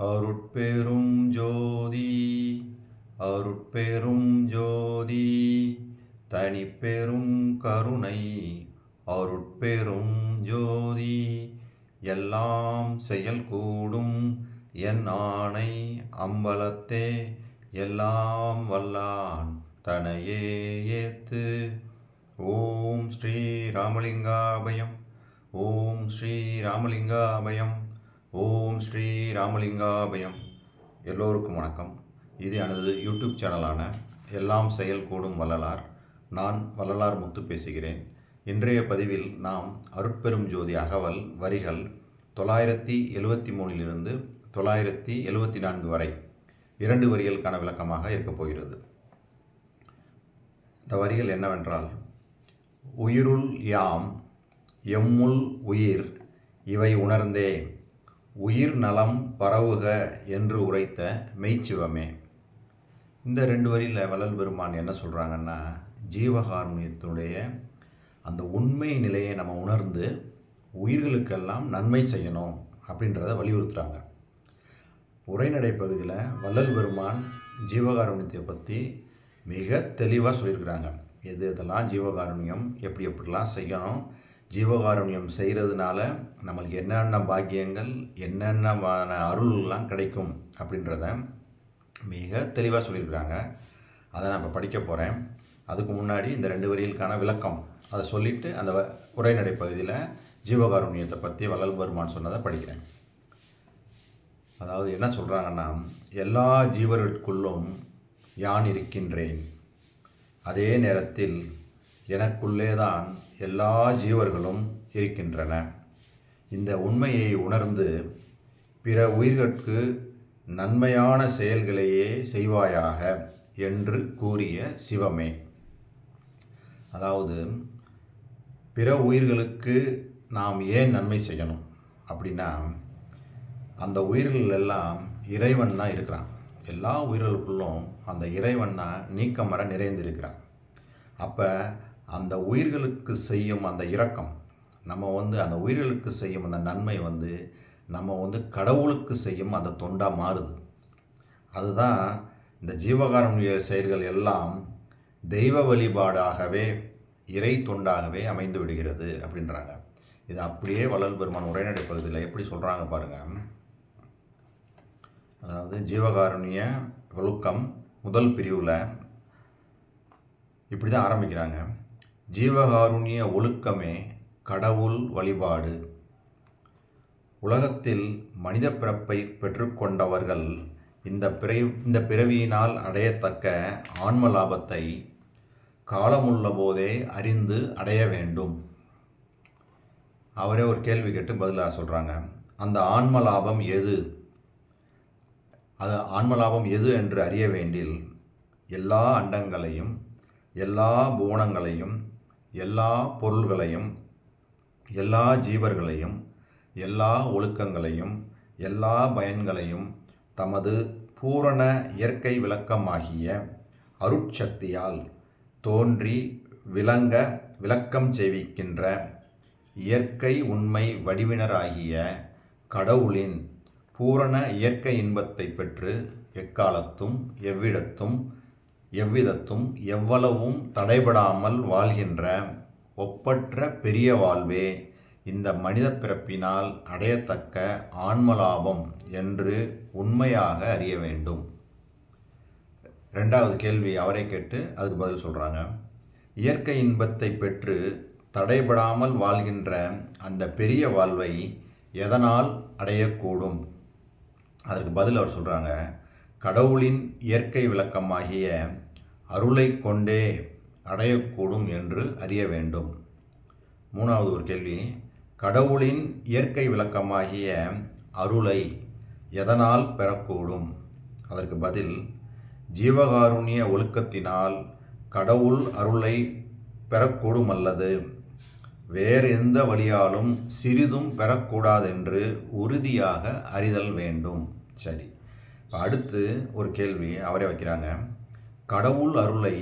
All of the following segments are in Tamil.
அருட்பெரும் ஜோதி அருட்பெரும் ஜோதி தனிப்பெரும் கருணை அருட்பெரும் ஜோதி எல்லாம் செயல் கூடும் என் ஆணை அம்பலத்தே எல்லாம் வல்லான் தனையே ஏத்து. ஓம் ஸ்ரீ ராமலிங்காபயம். ஓம் ஸ்ரீ ராமலிங்காபயம். ஓம் ஸ்ரீ ராமலிங்காபயம். எல்லோருக்கும் வணக்கம். இது எனது யூடியூப் சேனலான எல்லாம் செயல் கூடும் வள்ளலார். நான் வள்ளலார் முத்து பேசுகிறேன். இன்றைய பதிவில் நாம் அருட்பெரும் ஜோதி அகவல் வரிகள் 973 974 வரை 2 வரிகளுக்கான விளக்கமாக இருக்கப் போகிறது. இந்த வரிகள் என்னவென்றால், உயிருள் யாம் எம்முள் உயிர் இவை உணர்ந்தே உயிர் நலம் பரவுக என்று உரைத்த மெய்ச்சிவமே. இந்த 2 வரியில் வள்ளல் பெருமான் என்ன சொல்கிறாங்கன்னா, ஜீவகாருண்யத்தினுடைய அந்த உண்மை நிலையை நம்ம உணர்ந்து உயிர்களுக்கெல்லாம் நன்மை செய்யணும் அப்படின்றத வலியுறுத்துகிறாங்க. உரைநடை பகுதியில் வள்ளல் பெருமான் ஜீவகாருண்யத்தை பற்றி மிக தெளிவாக சொல்லியிருக்கிறாங்க. இதெல்லாம் ஜீவகாருண்யம் எப்படிலாம் செய்யணும், ஜீவகாருண்யம் செய்கிறதுனால நம்மளுக்கு என்னென்ன பாக்கியங்கள் என்னென்ன அருள்லாம் கிடைக்கும் அப்படின்றத மிக தெளிவாக சொல்லியிருக்கிறாங்க. அதை நான் இப்போ படிக்க போகிறேன். அதுக்கு முன்னாடி இந்த 2 வரிகளுக்கான விளக்கம் அதை சொல்லிவிட்டு அந்த உரைநடை பகுதியில் ஜீவகாருண்யத்தை பற்றி வள்ளல் பெருமான் சொன்னதை படிக்கிறேன். அதாவது என்ன சொல்கிறாங்கன்னா, எல்லா ஜீவர்களுக்குள்ளும் யான் இருக்கின்றேன், அதே நேரத்தில் எனக்குள்ளேதான் எல்லா ஜீவர்களும் இருக்கின்றன. இந்த உண்மையை உணர்ந்து பிற உயிர்களுக்கு நன்மையான செயல்களையே செய்வாயாக என்று கூறிய சிவமே. அதாவது பிற உயிர்களுக்கு நாம் ஏன் நன்மை செய்யணும் அப்படின்னா, அந்த உயிர்கள் எல்லாம் இறைவன் தான் இருக்கிறான். எல்லா உயிர்களுக்குள்ளும் அந்த இறைவன் தான் நீக்கமர நிறைந்திருக்கிறான். அப்போ அந்த உயிர்களுக்கு செய்யும் அந்த இரக்கம், நம்ம அந்த உயிர்களுக்கு செய்யும் அந்த நன்மை நம்ம கடவுளுக்கு செய்யும் அந்த தொண்டாக மாறுது. அதுதான் இந்த ஜீவகாருண்ய செயல்கள் எல்லாம் தெய்வ வழிபாடாகவே இறை தொண்டாகவே அமைந்து விடுகிறது அப்படின்றாங்க. இது அப்படியே வள்ளல் பெருமான் உரைநடை பகுதியில் எப்படி சொல்கிறாங்க பாருங்கள். அதாவது ஜீவகாருண்ய ஒழுக்கம் முதல் பிரிவில் இப்படி தான் ஆரம்பிக்கிறாங்க. ஜீவகாருண்ய ஒழுக்கமே கடவுள் வழிபாடு. உலகத்தில் மனித பிறப்பை பெற்றுக்கொண்டவர்கள் இந்த பிறவியினால் அடையத்தக்க ஆன்ம லாபத்தை காலமுள்ள போதே அறிந்து அடைய வேண்டும். அவரே ஒரு கேள்வி கேட்டு பதிலாக சொல்கிறாங்க, அந்த ஆன்ம லாபம் எது? ஆன்ம லாபம் எது என்று அறிய வேண்டில் எல்லா அண்டங்களையும் எல்லா புவனங்களையும் எல்லா பொருள்களையும் எல்லா ஜீவர்களையும் எல்லா ஒழுக்கங்களையும் எல்லா பயன்களையும் தமது பூரண இயற்கை விளக்கமாகிய அருட்சக்தியால் தோன்றி விளக்கம் செய்விக்கின்ற இயற்கை உண்மை வடிவினராகிய கடவுளின் பூரண இயற்கை இன்பத்தை பெற்று எக்காலத்தும் எவ்விதத்தும் எவ்வளவும் தடைபடாமல் வாழ்கின்ற ஒப்பற்ற பெரிய வாழ்வே இந்த மனித பிறப்பினால் அடையத்தக்க ஆன்மலாபம் என்று உண்மையாக அறிய வேண்டும். 2வது கேள்வி அவரை கேட்டு அதுக்கு பதில் சொல்கிறாங்க. இயற்கை இன்பத்தை பெற்று தடைபடாமல் வாழ்கின்ற அந்த பெரிய வாழ்வை எதனால் அடையக்கூடும்? அதற்கு பதில் அவர் சொல்கிறாங்க, கடவுளின் இயற்கை விளக்கமாகிய அருளை கொண்டே அடையக்கூடும் என்று அறிய வேண்டும். 3வது ஒரு கேள்வி, கடவுளின் இயற்கை விளக்கமாகிய அருளை எதனால் பெறக்கூடும்? அதற்கு பதில், ஜீவகாருண்ய ஒழுக்கத்தினால் கடவுள் அருளை பெறக்கூடும் அல்லது வேறு எந்த வழியாலும் சிறிதும் பெறக்கூடாதென்று உறுதியாக அறிதல் வேண்டும். சரி, அடுத்து ஒரு கேள்வி அவரே வைக்கிறாங்க. கடவுள் அருளை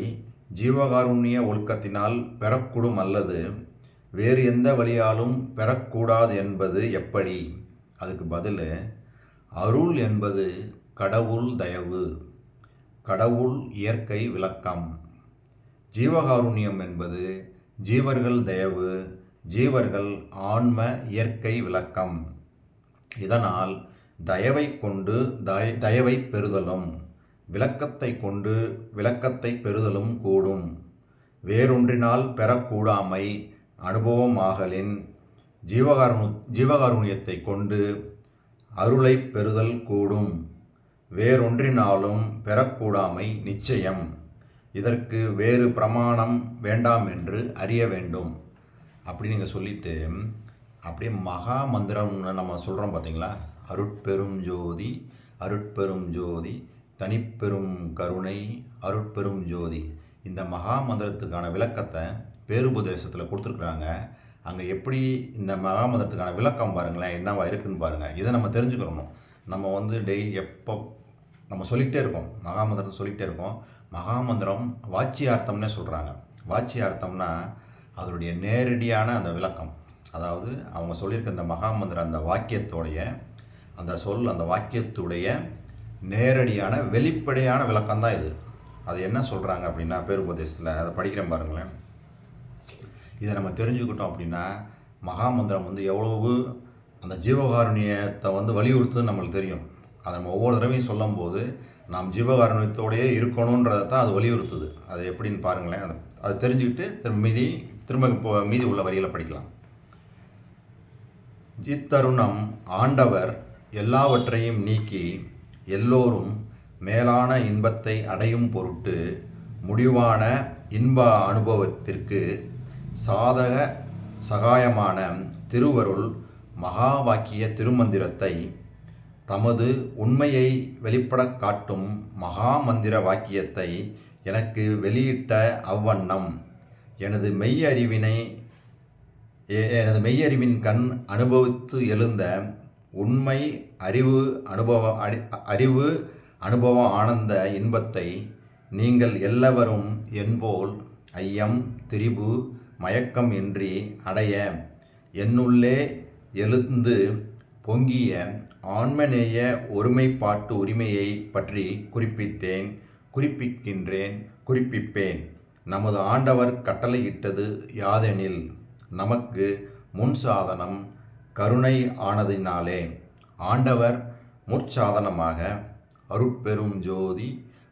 ஜீவகாருண்ய ஒழுக்கத்தினால் பெறக்கூடும் அல்லது வேறு எந்த வழியாலும் பெறக்கூடாது என்பது எப்படி? அதுக்கு பதில், அருள் என்பது கடவுள் தயவு, கடவுள் இயற்கை விளக்கம். ஜீவகாருண்யம் என்பது ஜீவர்கள் தயவு, ஜீவர்கள் ஆன்ம இயற்கை விளக்கம். இதனால் தயவை கொண்டு தயவை பெறுதலும், விளக்கத்தை கொண்டு விளக்கத்தை பெறுதலும் கூடும். வேறொன்றினால் பெறக்கூடாமை அனுபவமாகலின் ஜீவகாருண்யத்தை கொண்டு அருளை பெறுதல் கூடும். வேறொன்றினாலும் பெறக்கூடாமை நிச்சயம். இதற்கு வேறு பிரமாணம் வேண்டாம் என்று அறிய வேண்டும். அப்படி நீங்கள் சொல்லிட்டு அப்படியே மகா மந்திரம்னு நம்ம சொல்கிறோம் பார்த்தீங்களா? அருட்பெரும் ஜோதி, அருட்பெரும் ஜோதி, தனிப்பெரும் கருணை, அருட்பெரும் ஜோதி. இந்த மகா மந்திரத்துக்கான விளக்கத்தை பேருபதேசத்தில் கொடுத்துருக்குறாங்க. அங்கே எப்படி இந்த மகா மந்திரத்துக்கான விளக்கம் பாருங்களேன், என்னவா இருக்குன்னு பாருங்கள். இதை நம்ம தெரிஞ்சுக்கிறணும். நம்ம எப்போ நம்ம சொல்லிக்கிட்டே இருக்கோம், மகா மந்திரத்தை சொல்லிக்கிட்டே இருக்கோம். மகா மந்திரம் வாச்சியார்த்தம்னே சொல்கிறாங்க. வாச்சியார்த்தம்னா அதனுடைய நேரடியான அந்த விளக்கம். அதாவது அவங்க சொல்லியிருக்க இந்த மகா மந்திரம் அந்த வாக்கியத்தோடைய அந்த அந்த வாக்கியத்துடைய நேரடியான வெளிப்படையான விளக்கம் தான் இது. அது என்ன சொல்கிறாங்க அப்படின்னா, பேருபதேசத்தில் அதை படிக்கிறேன் பாருங்களேன். இதை நம்ம தெரிஞ்சுக்கிட்டோம் அப்படின்னா மகாமந்திரம் எவ்வளவு அந்த ஜீவகாருண்யத்தை வலியுறுத்துன்னு நம்மளுக்கு தெரியும். அதை நம்ம ஒவ்வொரு தடவையும் சொல்லும்போது நாம் ஜீவகாருண்யத்தோடையே இருக்கணுன்றதை தான் அது வலியுறுத்துது. அது எப்படின்னு பாருங்களேன். அதை தெரிஞ்சுக்கிட்டு திரும்ப மீதி உள்ள வரிகளை படிக்கலாம். இத்தருணம் ஆண்டவர் எல்லாவற்றையும் நீக்கி எல்லோரும் மேலான இன்பத்தை அடையும் பொருட்டு முடிவான இன்ப அனுபவத்திற்கு சாதக சகாயமான திருவருள் மகா வாக்கிய திருமந்திரத்தை தமது உண்மையை வெளிப்படக் காட்டும் மகா மந்திர வாக்கியத்தை எனக்கு வெளியிட்ட அவ்வண்ணம் எனது மெய்யறிவின் கண் அனுபவித்து எழுந்த உண்மை அறிவு அனுபவ ஆனந்த இன்பத்தை நீங்கள் எல்லாவரும் என்போல் ஐயம் திரிபு மயக்கம் இன்றி அடைய என்னுள்ளே எழுந்து பொங்கிய ஆன்மநேய ஒருமைப்பாட்டு உரிமையை பற்றி குறிப்பிப்பேன். நமது ஆண்டவர் கட்டளையிட்டது யாதெனில் நமக்கு முன் சாதனம் கருணை ஆனதினாலே ஆண்டவர் முற்சாதனமாக அருட்பெரும் ஜோதி,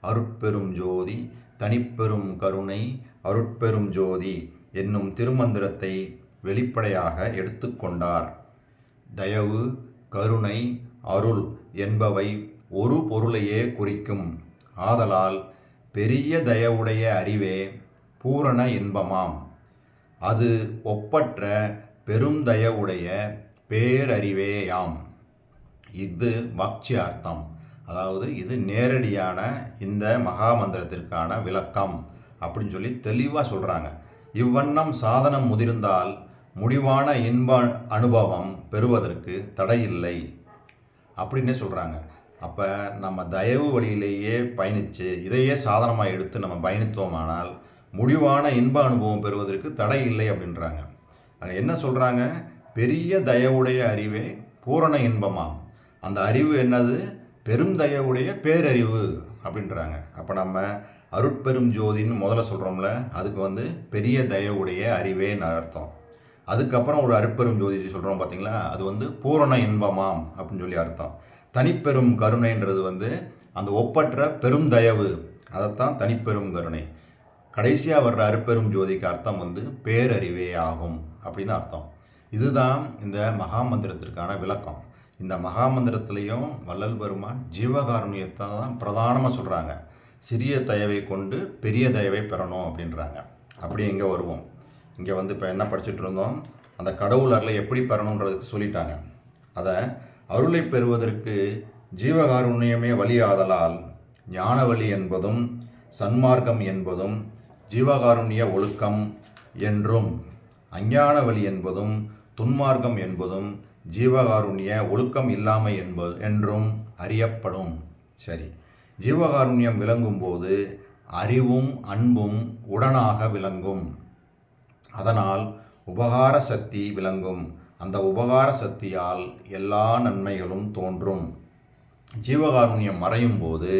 அருட்பெரும் ஜோதி, தனிப்பெரும் கருணை, அருட்பெரும் ஜோதி என்னும் திருமந்திரத்தை வெளிப்படையாக எடுத்துக்கொண்டார். தயவு, கருணை, அருள் என்பவை ஒரு பொருளையே குறிக்கும். ஆதலால் பெரிய தயவுடைய அறிவே பூரண இன்பமாம். அது ஒப்பற்ற பெருந்தயவுடைய பேரறிவேயாம். இது வாக்கியார்த்தம். அதாவது இது நேரடியான இந்த மகாமந்திரத்திற்கான விளக்கம் அப்படின்னு சொல்லி தெளிவாக சொல்கிறாங்க. இவ்வண்ணம் சாதனம் முதிர்ந்தால் முடிவான இன்ப அனுபவம் பெறுவதற்கு தடையில்லை அப்படின்னே சொல்கிறாங்க. அப்போ நம்ம தயவு வழியிலேயே பயணித்து இதையே சாதனமாக எடுத்து நம்ம பயணித்தோமானால் முடிவான இன்ப அனுபவம் பெறுவதற்கு தடை இல்லை அப்படின்றாங்க. அது என்ன சொல்கிறாங்க? பெரிய தயவுடைய அறிவே பூரண இன்பமாம். அந்த அறிவு என்னது? பெரும் தயவுடைய பேரறிவு அப்படின்றாங்க. அப்போ நம்ம அருட்பெரும் ஜோதின்னு முதல்ல சொல்கிறோம்ல, அதுக்கு பெரிய தயவுடைய அறிவேன்னு அர்த்தம். அதுக்கப்புறம் ஒரு அருட்பெரும் ஜோதி சொல்கிறோம் பார்த்தீங்களா, அது பூரண இன்பமாம் அப்படின்னு சொல்லி அர்த்தம். தனிப்பெரும் கருணைன்றது அந்த ஒப்பற்ற பெரும் தயவு, அதைத்தான் தனிப்பெரும் கருணை. கடைசியாக வர்ற அருட்பெரும் ஜோதிக்கு அர்த்தம் பேரறிவே ஆகும் அப்படின்னு அர்த்தம். இதுதான் இந்த மகாமந்திரத்திற்கான விளக்கம். இந்த மகாமந்திரத்திலையும் வள்ளல் பெருமான் ஜீவகாருண்யத்தை தான் பிரதானமாக சொல்கிறாங்க. சிறிய தயவை கொண்டு பெரிய தயவை பெறணும் அப்படின்றாங்க. அப்படி இங்கே வருவோம். இங்கே இப்போ என்ன படிச்சுட்டு இருந்தோம்? அந்த கடவுள் அருளை எப்படி பெறணுன்றதுக்கு சொல்லிட்டாங்க. அதை அருளை பெறுவதற்கு ஜீவகாருண்யமே வழியாதலால் ஞான வழி என்பதும் சன்மார்க்கம் என்பதும் ஜீவகாருண்ய ஒழுக்கம் என்றும், அஞ்ஞான வழி என்பதும் துன்மார்க்கம் என்பதும் ஜீவகாருண்ய ஒழுக்கம் இல்லாமை என்றும் அறியப்படும். சரி, ஜீவகாருண்யம் விளங்கும்போது அறிவும் அன்பும் உடனாக விளங்கும். அதனால் உபகார சக்தி விளங்கும். அந்த உபகார சக்தியால் எல்லா நன்மைகளும் தோன்றும். ஜீவகாருண்யம் மறையும் போது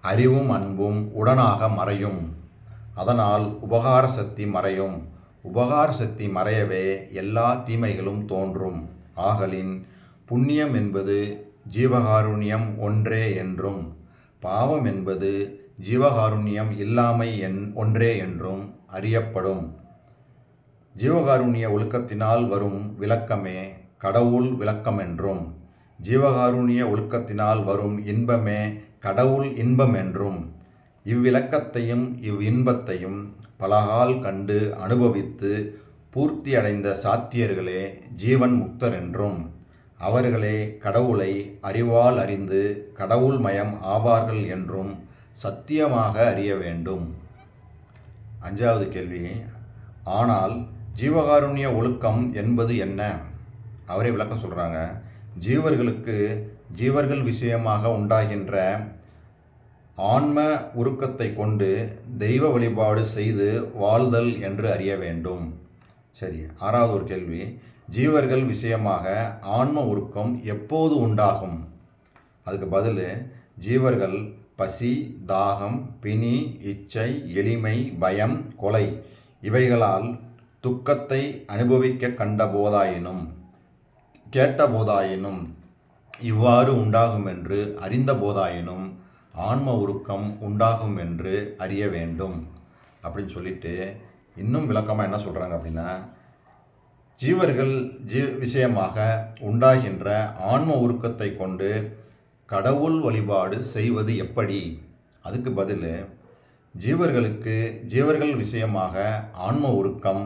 அறிவும் அன்பும் உடனாக மறையும். அதனால் உபகார சக்தி மறையும். உபகார சக்தி மறையவே எல்லா தீமைகளும் தோன்றும். ஆகலின் புண்ணியம் என்பது ஜீவகாருண்யம் ஒன்றே என்றும், பாவம் என்பது ஜீவகாருண்யம் இல்லாமை ஒன்றே என்றும் அறியப்படும். ஜீவகாருண்ய ஒழுக்கத்தினால் வரும் விளக்கமே கடவுள் விளக்கம் என்றும், ஜீவகாருண்ய ஒழுக்கத்தினால் வரும் இன்பமே கடவுள் இன்பம் என்றும், இவ்விளக்கத்தையும் இவ்வின்பத்தையும் பலகால் கண்டு அனுபவித்து பூர்த்தி அடைந்த சாத்தியர்களே ஜீவன் முக்தர் என்றும், அவர்களே கடவுளை அறிவால் அறிந்து கடவுள் மயம் ஆவார்கள் என்றும் சத்தியமாக அறிய வேண்டும். 5வது கேள்வி, ஆனால் ஜீவகாருண்ய ஒழுக்கம் என்பது என்ன? அவரே விளக்கம் சொல்கிறாங்க. ஜீவர்கள் விஷயமாக உண்டாகின்ற ஆன்ம உருக்கத்தை கொண்டு தெய்வ வழிபாடு செய்து வாழ்தல் என்று அறிய வேண்டும். சரி, 6வது ஒரு கேள்வி, ஜீவர்கள் விஷயமாக ஆன்ம உருக்கம் எப்போது உண்டாகும்? அதுக்கு பதில், ஜீவர்கள் பசி, தாகம், பிணி, இச்சை, எளிமை, பயம், கொலை இவைகளால் துக்கத்தை அனுபவிக்க கண்ட போதாயினும் கேட்ட போதாயினும் இவ்வாறு உண்டாகும் என்று அறிந்த போதாயினும் ஆன்ம உருக்கம் உண்டாகும் என்று அறிய வேண்டும் அப்படின்னு சொல்லிட்டு இன்னும் விளக்கமாக என்ன சொல்கிறாங்க அப்படின்னா, ஜீவர்கள் விஷயமாக உண்டாகின்ற ஆன்ம உருக்கத்தை கொண்டு கடவுள் வழிபாடு செய்வது எப்படி? அதுக்கு பதில், ஜீவர்கள் விஷயமாக ஆன்ம உருக்கம்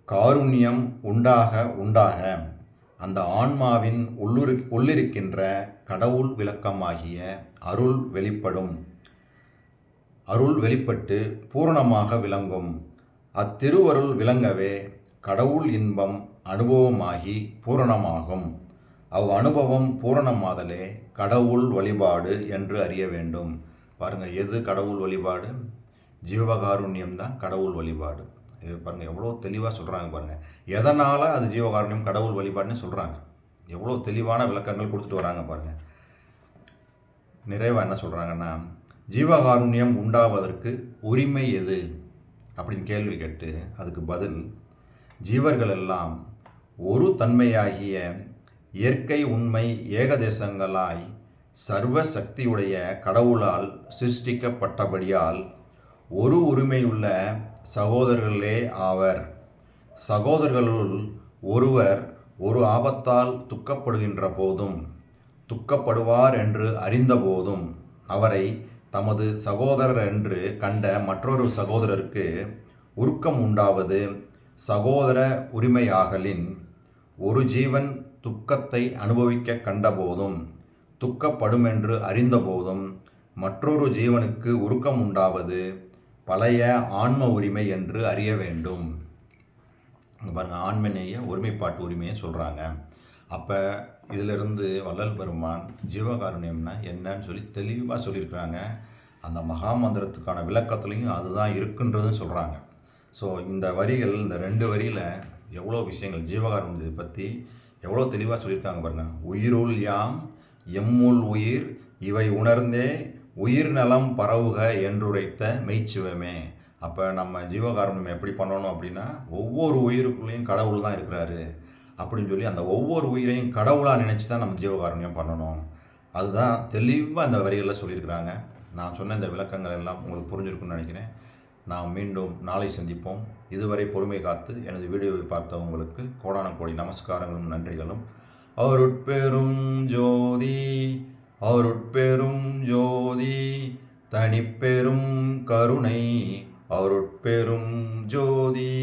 காருண்யம் உண்டாக அந்த ஆன்மாவின் உள்ளிருக்கின்ற கடவுள் விளக்கமாகிய அருள் வெளிப்பட்டு பூரணமாக விளங்கும். அத்திருவருள் விளங்கவே கடவுள் இன்பம் அனுபவமாகி பூரணமாகும். அனுபவம் பூரணமாதலே கடவுள் வழிபாடு என்று அறிய வேண்டும். பாருங்கள், எது கடவுள் வழிபாடு? ஜீவகாருண்யம் தான் கடவுள் வழிபாடு. இது பாருங்கள், எவ்வளோ தெளிவாக சொல்கிறாங்க பாருங்கள். எதனால் அது ஜீவகாருண்யம் கடவுள் வழிபாடுன்னு சொல்கிறாங்க, எவ்வளோ தெளிவான விளக்கங்கள் கொடுத்துட்டு வராங்க பாருங்கள். நிறைவாக என்ன சொல்கிறாங்கன்னா, ஜீவகாருண்யம் உண்டாவதற்கு உரிமை எது அப்படின்னு கேள்வி கேட்டு அதுக்கு பதில், ஜீவர்கள் எல்லாம் ஒரு தன்மையாகிய இயற்கை உண்மை ஏகதேசங்களாய் சர்வ சக்தியுடைய கடவுளால் சிருஷ்டிக்கப்பட்டபடியால் ஒரு உரிமையுள்ள சகோதரர்களே ஆவர். சகோதரர்களுள் ஒருவர் ஒரு ஆபத்தால் துக்கப்படுகின்ற போதும் துக்கப்படுவார் என்று அறிந்த போதும் அவரை தமது சகோதரர் என்று கண்ட மற்றொரு சகோதரருக்கு உருக்கம் உண்டாவது சகோதர உரிமையாகலின், ஒரு ஜீவன் துக்கத்தை அனுபவிக்க கண்டபோதும் துக்கப்படுமென்று அறிந்தபோதும் மற்றொரு ஜீவனுக்கு உருக்கம் உண்டாவது பழைய ஆன்ம உரிமை என்று அறிய வேண்டும். பாருங்கள், ஆன்மநேய ஒருமைப்பாட்டு உரிமையை சொல்கிறாங்க. அப்போ இதிலிருந்து வள்ளல் பெருமான் ஜீவகாருண்யம்னா என்னன்னு சொல்லி தெளிவாக சொல்லியிருக்கிறாங்க. அந்த மகாமந்திரத்துக்கான விளக்கத்துலேயும் அதுதான் இருக்குன்றதும் சொல்கிறாங்க. ஸோ இந்த 2 வரியில் எவ்வளோ விஷயங்கள் ஜீவகாருண்யத்தை பற்றி எவ்வளோ தெளிவாக சொல்லியிருக்காங்க பாருங்கள். உயிருள் யாம் எம்முள் உயிர் இவை உணர்ந்தே உயிர் நலம் பரவுக என்றுரைத்த மெய்ச்சிவமே. அப்போ நம்ம ஜீவகாருண்யம் எப்படி பண்ணணும் அப்படின்னா, ஒவ்வொரு உயிருக்குள்ளேயும் கடவுள் தான் இருக்கிறாரு அப்படின்னு சொல்லி அந்த ஒவ்வொரு உயிரையும் கடவுளாக நினச்சி தான் நம்ம ஜீவகாருண்யம் பண்ணணும். அதுதான் தெளிவாக அந்த வரிகளில் சொல்லியிருக்கிறாங்க. நான் சொன்ன இந்த விளக்கங்கள் எல்லாம் உங்களுக்கு புரிஞ்சிருக்குன்னு நினைக்கிறேன். நாம் மீண்டும் நாளை சந்திப்போம். இதுவரை பொறுமை காத்து எனது வீடியோவை பார்த்த உங்களுக்கு கோடான கோடி நமஸ்காரங்களும் நன்றிகளும். அருட்பெரும் ஜோதி அருட்பெரும் ஜோதி தனிப்பெரும் கருணை அருட்பெரும் ஜோதி.